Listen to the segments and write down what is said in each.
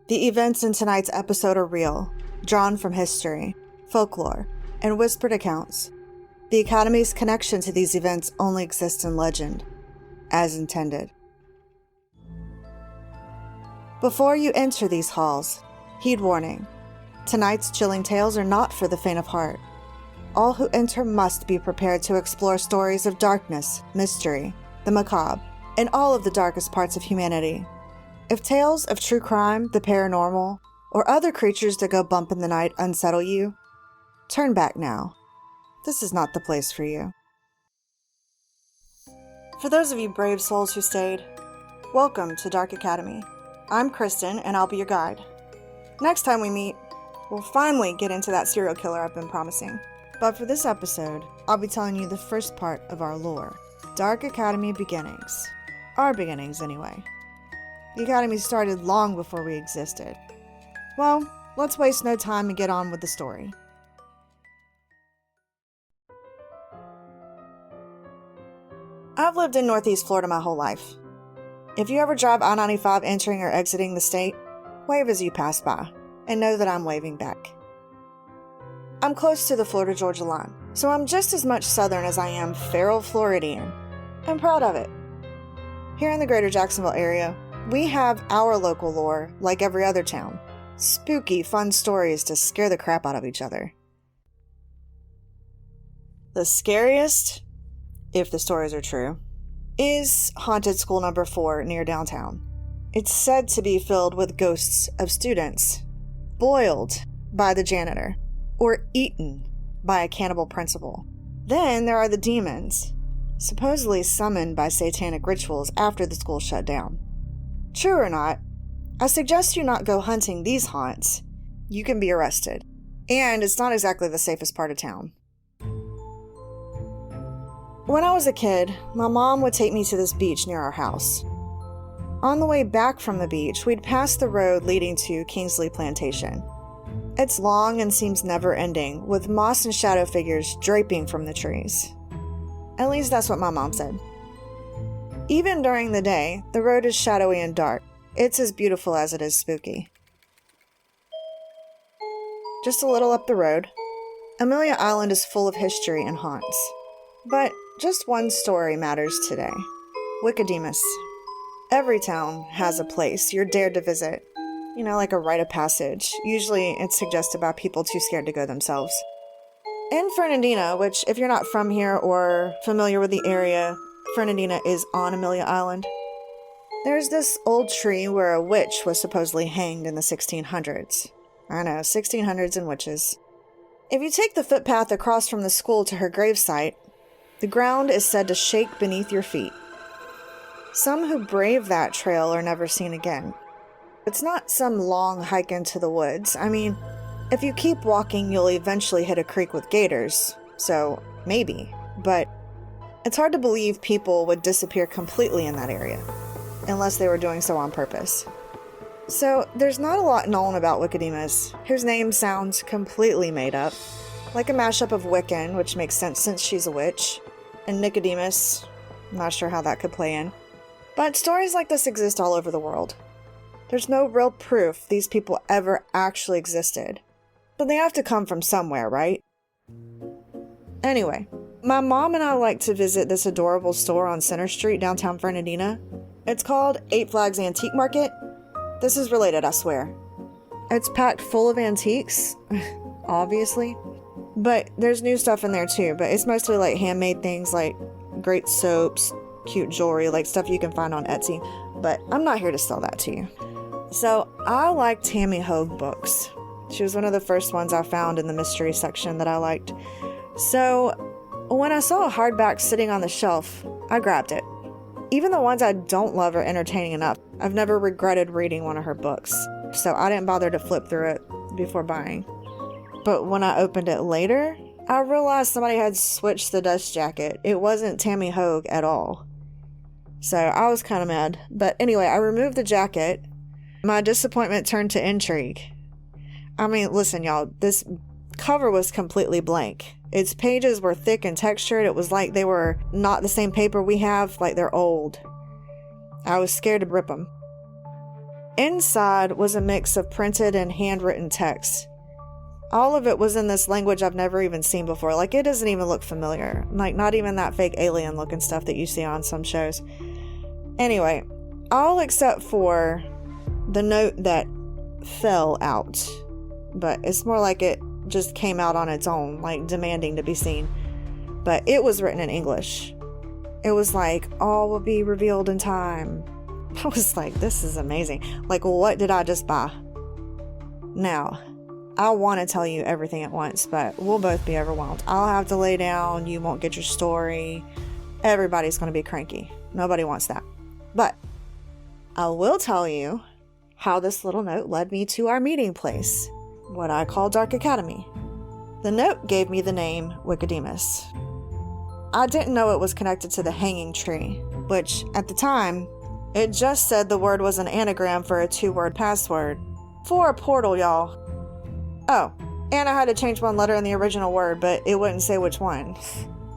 The events in tonight's episode are real, drawn from history, folklore, and whispered accounts. The Academy's connection to these events only exists in legend, as intended. Before you enter these halls, heed warning. Tonight's chilling tales are not for the faint of heart. All who enter must be prepared to explore stories of darkness, mystery, the macabre, and all of the darkest parts of humanity. If tales of true crime, the paranormal, or other creatures that go bump in the night unsettle you, turn back now. This is not the place for you. For those of you brave souls who stayed, welcome to Dark Academy. I'm Kristen, and I'll be your guide. Next time we meet, we'll finally get into that serial killer I've been promising. But for this episode, I'll be telling you the first part of our lore. Dark Academy beginnings. Our beginnings, anyway. The Academy started long before we existed. Well, let's waste no time and get on with the story. I've lived in Northeast Florida my whole life. If you ever drive I-95 entering or exiting the state, wave as you pass by, and know that I'm waving back. I'm close to the Florida-Georgia line, so I'm just as much Southern as I am feral Floridian. I'm proud of it. Here in the greater Jacksonville area, we have our local lore like every other town. Spooky, fun stories to scare the crap out of each other. The scariest, if the stories are true, is Haunted School Number 4 near downtown. It's said to be filled with ghosts of students, boiled by the janitor, or eaten by a cannibal principal. Then there are the demons, supposedly summoned by satanic rituals after the school shut down. True or not, I suggest you not go hunting these haunts. You can be arrested, and it's not exactly the safest part of town. When I was a kid, my mom would take me to this beach near our house. On the way back from the beach, we'd pass the road leading to Kingsley Plantation. It's long and seems never-ending, with moss and shadow figures draping from the trees. At least that's what my mom said. Even during the day, the road is shadowy and dark. It's as beautiful as it is spooky. Just a little up the road, Amelia Island is full of history and haunts. But just one story matters today. Wickademus. Every town has a place you're dared to visit. You know, like a rite of passage. Usually it's suggested by people too scared to go themselves. In Fernandina, which if you're not from here or familiar with the area, Fernandina is on Amelia Island. There's this old tree where a witch was supposedly hanged in the 1600s. I know, 1600s and witches. If you take the footpath across from the school to her gravesite, the ground is said to shake beneath your feet. Some who brave that trail are never seen again. It's not some long hike into the woods. I mean, if you keep walking, you'll eventually hit a creek with gators. So, maybe. But it's hard to believe people would disappear completely in that area, unless they were doing so on purpose. So, there's not a lot known about Wickademus, whose name sounds completely made up. Like a mashup of Wiccan, which makes sense since she's a witch, and Nicodemus. I'm not sure how that could play in. But stories like this exist all over the world. There's no real proof these people ever actually existed. But they have to come from somewhere, right? Anyway, my mom and I like to visit this adorable store on Center Street, downtown Fernandina. It's called 8 Flags Antique Market. This is related, I swear. It's packed full of antiques, obviously. But there's new stuff in there too, but it's mostly like handmade things like great soaps, cute jewelry, like stuff you can find on Etsy. But I'm not here to sell that to you. So I like Tammy Hogue books. She was one of the first ones I found in the mystery section that I liked. So when I saw a hardback sitting on the shelf, I grabbed it. Even the ones I don't love are entertaining enough. I've never regretted reading one of her books, so I didn't bother to flip through it before buying. But when I opened it later, I realized somebody had switched the dust jacket. It wasn't Tammy Hogue at all. So I was kind of mad. But anyway, I removed the jacket. My disappointment turned to intrigue. I mean, listen, y'all, this cover was completely blank. Its pages were thick and textured. It was like they were not the same paper we have, like they're old. I was scared to rip them. Inside was a mix of printed and handwritten text. All of it was in this language I've never even seen before. Like, it doesn't even look familiar. Like, not even that fake alien looking stuff that you see on some shows. Anyway, all except for the note that fell out. But it's more like it just came out on its own, like demanding to be seen. But it was written in English. It was like, all will be revealed in time. I was like, this is amazing. Like, what did I just buy? Now, I want to tell you everything at once, but we'll both be overwhelmed. I'll have to lay down. You won't get your story. Everybody's going to be cranky. Nobody wants that. But I will tell you how this little note led me to our meeting place, what I call Dark Academy. The note gave me the name Wikidemus. I didn't know it was connected to the hanging tree, which at the time, it just said the word was an anagram for a 2-word password. For a portal, y'all. Oh, and I had to change one letter in the original word, but it wouldn't say which one.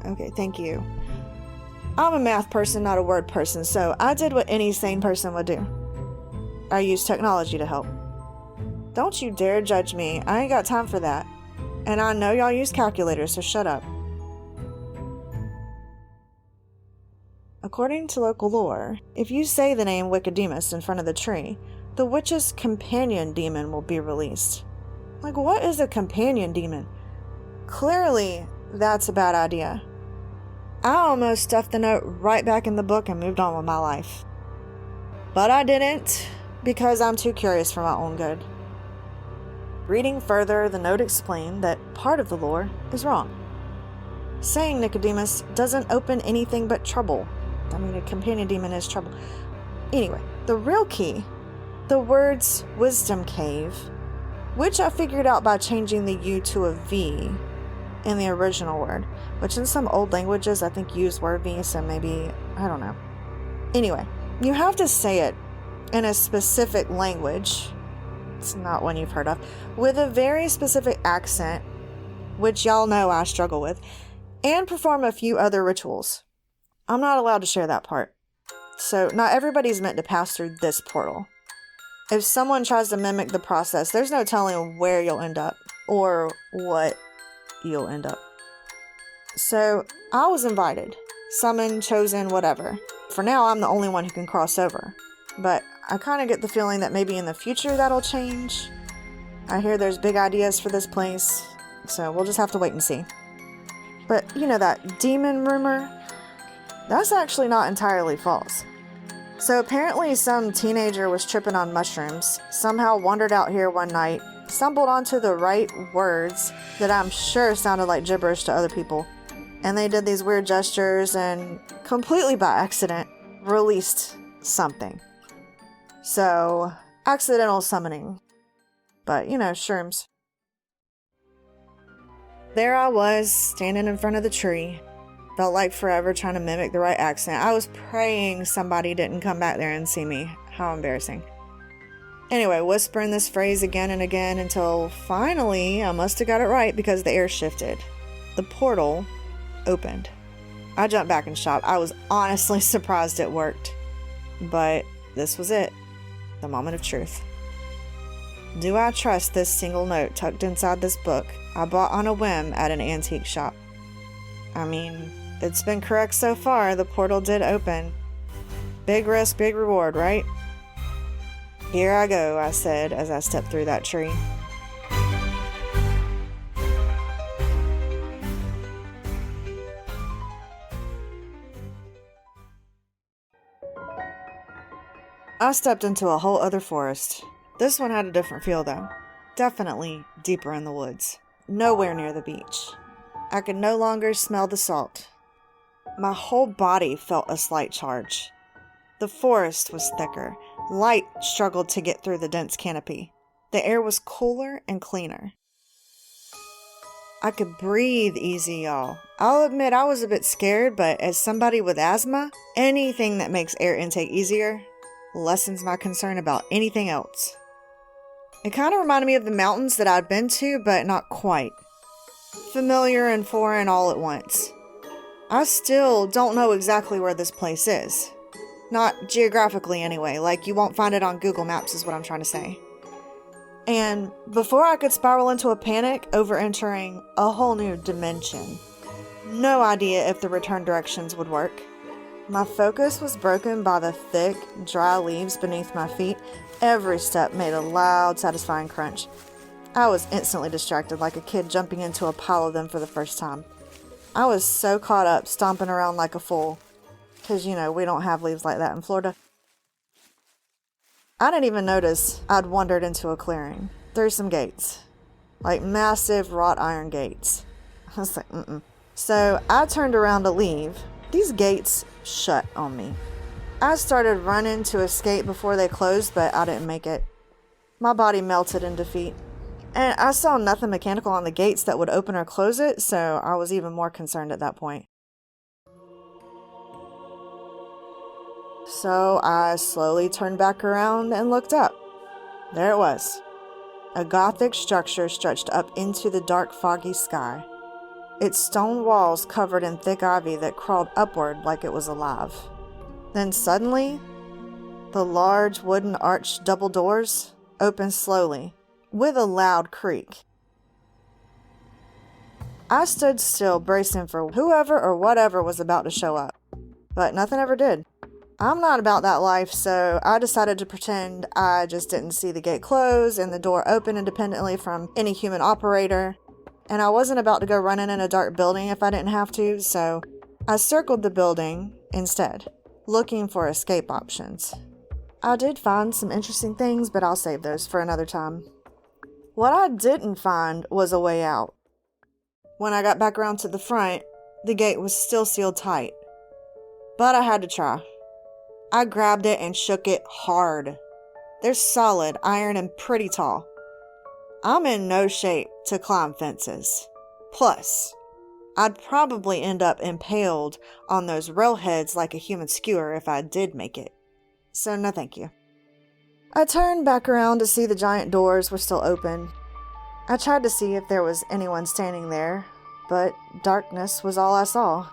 Okay, thank you. I'm a math person, not a word person, so I did what any sane person would do. I used technology to help. Don't you dare judge me. I ain't got time for that. And I know y'all use calculators, so shut up. According to local lore, if you say the name Wikidemus in front of the tree, the witch's companion demon will be released. Like, what is a companion demon? Clearly, that's a bad idea. I almost stuffed the note right back in the book and moved on with my life. But I didn't, because I'm too curious for my own good. Reading further, the note explained that part of the lore is wrong. Saying Nicodemus doesn't open anything but trouble. I mean, a companion demon is trouble. Anyway, the real key, the words wisdom cave, which I figured out by changing the U to a V in the original word, which in some old languages I think use word V, so maybe, I don't know. Anyway, you have to say it in a specific language, it's not one you've heard of, with a very specific accent, which y'all know I struggle with, and perform a few other rituals. I'm not allowed to share that part. So not everybody's meant to pass through this portal. If someone tries to mimic the process, there's no telling where you'll end up or what you'll end up. So I was invited, summoned, chosen, whatever. For now, I'm the only one who can cross over. But I kind of get the feeling that maybe in the future that'll change. I hear there's big ideas for this place, so we'll just have to wait and see. But you know that demon rumor? That's actually not entirely false. So apparently some teenager was tripping on mushrooms, somehow wandered out here one night, stumbled onto the right words that I'm sure sounded like gibberish to other people, and they did these weird gestures and, completely by accident, released something. So, accidental summoning. But, you know, shrooms. There I was, standing in front of the tree. Felt like forever trying to mimic the right accent. I was praying somebody didn't come back there and see me. How embarrassing. Anyway, whispering this phrase again and again until finally I must have got it right because the air shifted. The portal opened. I jumped back in shock. I was honestly surprised it worked. But this was it. The moment of truth. Do I trust this single note tucked inside this book I bought on a whim at an antique shop? I mean, it's been correct so far. The portal did open. Big risk, big reward, right? Here I go, I said as I stepped through that tree. I stepped into a whole other forest. This one had a different feel though. Definitely deeper in the woods. Nowhere near the beach. I could no longer smell the salt. My whole body felt a slight charge. The forest was thicker. Light struggled to get through the dense canopy. The air was cooler and cleaner. I could breathe easy, y'all. I'll admit I was a bit scared, but as somebody with asthma, anything that makes air intake easier lessens my concern about anything else. It kind of reminded me of the mountains that I'd been to, but not quite. Familiar and foreign all at once. I still don't know exactly where this place is. Not geographically anyway, like you won't find it on Google Maps is what I'm trying to say. And before I could spiral into a panic over entering a whole new dimension, no idea if the return directions would work, my focus was broken by the thick, dry leaves beneath my feet. Every step made a loud, satisfying crunch. I was instantly distracted like a kid jumping into a pile of them for the first time. I was so caught up stomping around like a fool. Because, we don't have leaves like that in Florida. I didn't even notice I'd wandered into a clearing through some gates. Like massive wrought iron gates. I was like, So I turned around to leave. These gates shut on me. I started running to escape before they closed, but I didn't make it. My body melted in defeat. And I saw nothing mechanical on the gates that would open or close it, so I was even more concerned at that point. So I slowly turned back around and looked up. There it was. A Gothic structure stretched up into the dark, foggy sky. Its stone walls covered in thick ivy that crawled upward like it was alive. Then suddenly, the large wooden arched double doors opened slowly, with a loud creak. I stood still, bracing for whoever or whatever was about to show up, but nothing ever did. I'm not about that life, so I decided to pretend I just didn't see the gate close and the door open independently from any human operator, and I wasn't about to go running in a dark building if I didn't have to, so I circled the building instead, looking for escape options. I did find some interesting things, but I'll save those for another time. What I didn't find was a way out. When I got back around to the front, the gate was still sealed tight, but I had to try. I grabbed it and shook it hard. They're solid, iron, and pretty tall. I'm in no shape to climb fences. Plus, I'd probably end up impaled on those railheads like a human skewer if I did make it. So no thank you. I turned back around to see the giant doors were still open. I tried to see if there was anyone standing there, but darkness was all I saw.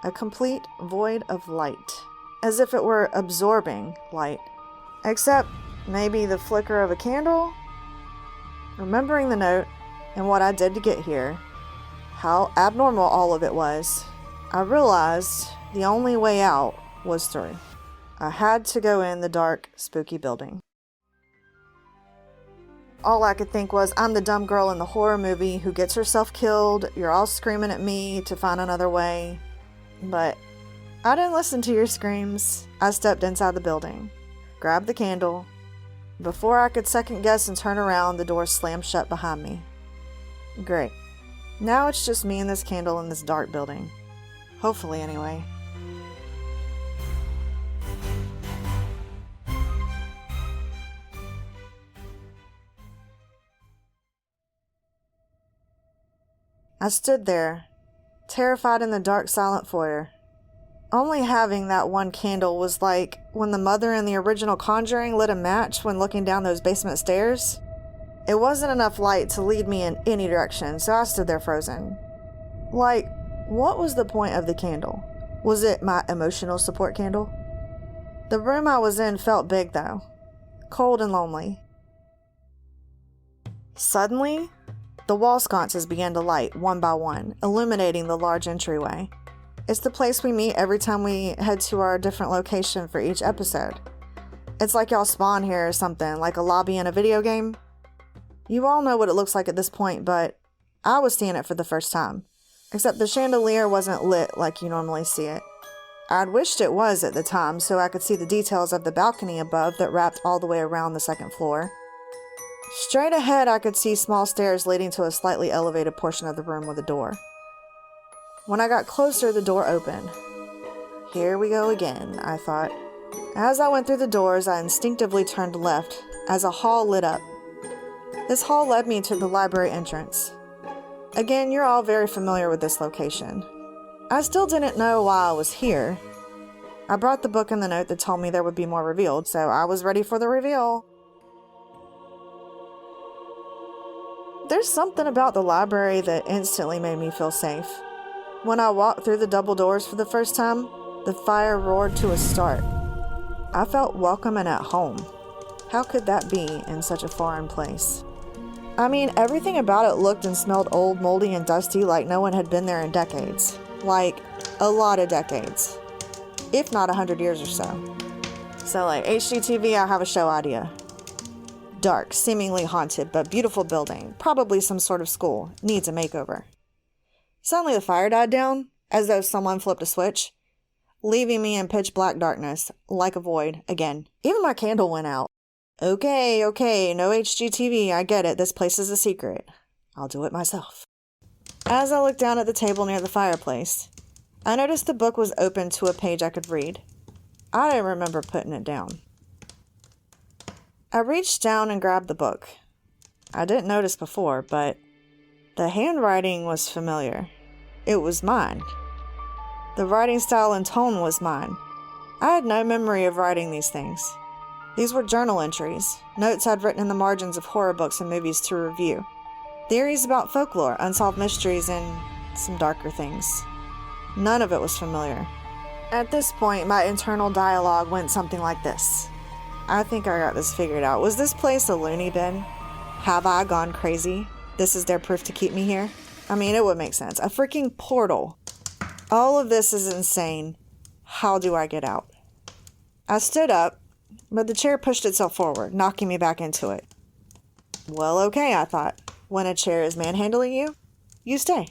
A complete void of light. As if it were absorbing light. Except maybe the flicker of a candle? Remembering the note and what I did to get here, how abnormal all of it was, I realized the only way out was through. I had to go in the dark, spooky building. All I could think was, I'm the dumb girl in the horror movie who gets herself killed. You're all screaming at me to find another way. But I didn't listen to your screams. I stepped inside the building, grabbed the candle. Before I could second guess and turn around, the door slammed shut behind me. Great. Now it's just me and this candle in this dark building. Hopefully, anyway. I stood there, terrified in the dark, silent foyer. Only having that one candle was like when the mother in the original Conjuring lit a match when looking down those basement stairs. It wasn't enough light to lead me in any direction, so I stood there frozen. Like, what was the point of the candle? Was it my emotional support candle? The room I was in felt big though, cold and lonely. Suddenly, the wall sconces began to light one by one, illuminating the large entryway. It's the place we meet every time we head to our different location for each episode. It's like y'all spawn here or something, like a lobby in a video game. You all know what it looks like at this point, but I was seeing it for the first time. Except the chandelier wasn't lit like you normally see it. I'd wished it was at the time so I could see the details of the balcony above that wrapped all the way around the second floor. Straight ahead I could see small stairs leading to a slightly elevated portion of the room with a door. When I got closer, the door opened. Here we go again, I thought. As I went through the doors, I instinctively turned left as a hall lit up. This hall led me to the library entrance. Again, you're all very familiar with this location. I still didn't know why I was here. I brought the book and the note that told me there would be more revealed, so I was ready for the reveal. There's something about the library that instantly made me feel safe. When I walked through the double doors for the first time, The fire roared to a start. I felt welcome and at home. How could that be in such a foreign place? I mean, everything about it looked and smelled old, moldy, and dusty, like no one had been there in decades. Like, a lot of decades. If not 100 years or so. So like HGTV, I have a show idea. Dark, seemingly haunted, but beautiful building. Probably some sort of school. Needs a makeover. Suddenly the fire died down, as though someone flipped a switch, leaving me in pitch black darkness, like a void, again. Even my candle went out. Okay, no HGTV, I get it, this place is a secret. I'll do it myself. As I looked down at the table near the fireplace, I noticed the book was open to a page I could read. I didn't remember putting it down. I reached down and grabbed the book. I didn't notice before, but the handwriting was familiar. It was mine. The writing style and tone was mine. I had no memory of writing these things. These were journal entries, notes I'd written in the margins of horror books and movies to review. Theories about folklore, unsolved mysteries, and some darker things. None of it was familiar. At this point, my internal dialogue went something like this. I think I got this figured out. Was this place a loony bin? Have I gone crazy? This is their proof to keep me here? I mean, it would make sense. A freaking portal. All of this is insane. How do I get out? I stood up, but the chair pushed itself forward, knocking me back into it. Well, okay, I thought. When a chair is manhandling you, you stay.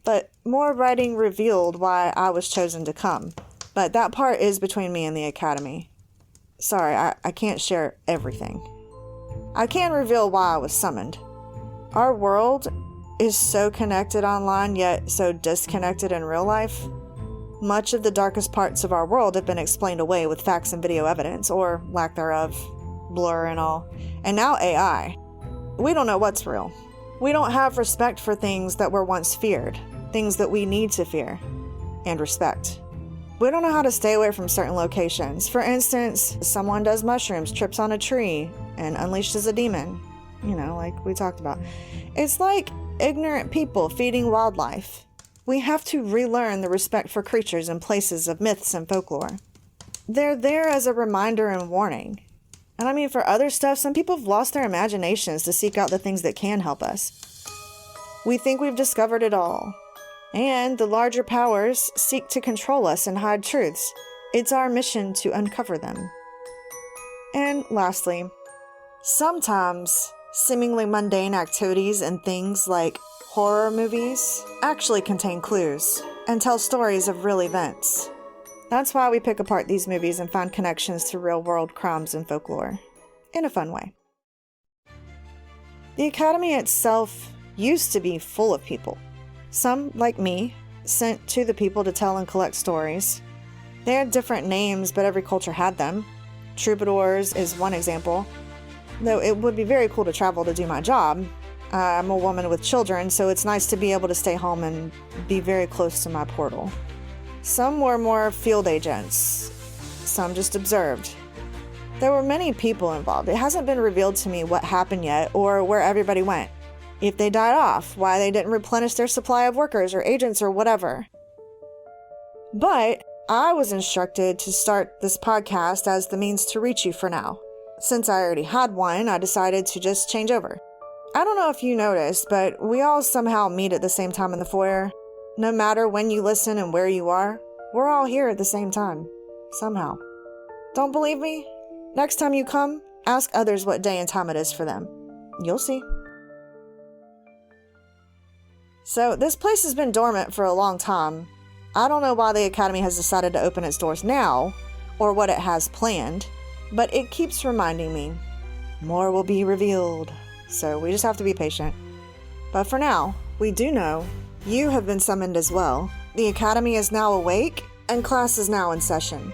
But more writing revealed why I was chosen to come. But that part is between me and the Academy. Sorry, I can't share everything. I can reveal why I was summoned. Our world is so connected online, yet so disconnected in real life. Much of the darkest parts of our world have been explained away with facts and video evidence, or lack thereof, blur and all. And now AI. We don't know what's real. We don't have respect for things that were once feared, things that we need to fear and respect. We don't know how to stay away from certain locations. For instance, someone does mushrooms, trips on a tree, and unleashes a demon. You know, like we talked about. It's like ignorant people feeding wildlife. We have to relearn the respect for creatures and places of myths and folklore. They're there as a reminder and warning. And I mean, for other stuff, some people have lost their imaginations to seek out the things that can help us. We think we've discovered it all. And the larger powers seek to control us and hide truths. It's our mission to uncover them. And lastly, sometimes seemingly mundane activities and things like horror movies actually contain clues and tell stories of real events. That's why we pick apart these movies and find connections to real-world crimes and folklore, in a fun way. The Academy itself used to be full of people. Some, like me, sent to the people to tell and collect stories. They had different names, but every culture had them. Troubadours is one example, though it would be very cool to travel to do my job. I'm a woman with children, so it's nice to be able to stay home and be very close to my portal. Some were more field agents. Some just observed. There were many people involved. It hasn't been revealed to me what happened yet or where everybody went. If they died off, why they didn't replenish their supply of workers or agents or whatever. But I was instructed to start this podcast as the means to reach you for now. Since I already had one, I decided to just change over. I don't know if you noticed, but we all somehow meet at the same time in the foyer. No matter when you listen and where you are, we're all here at the same time. Somehow. Don't believe me? Next time you come, ask others what day and time it is for them. You'll see. So, this place has been dormant for a long time. I don't know why the Academy has decided to open its doors now, or what it has planned, but it keeps reminding me. More will be revealed. So we just have to be patient. But for now, we do know you have been summoned as well. The Academy is now awake, and class is now in session.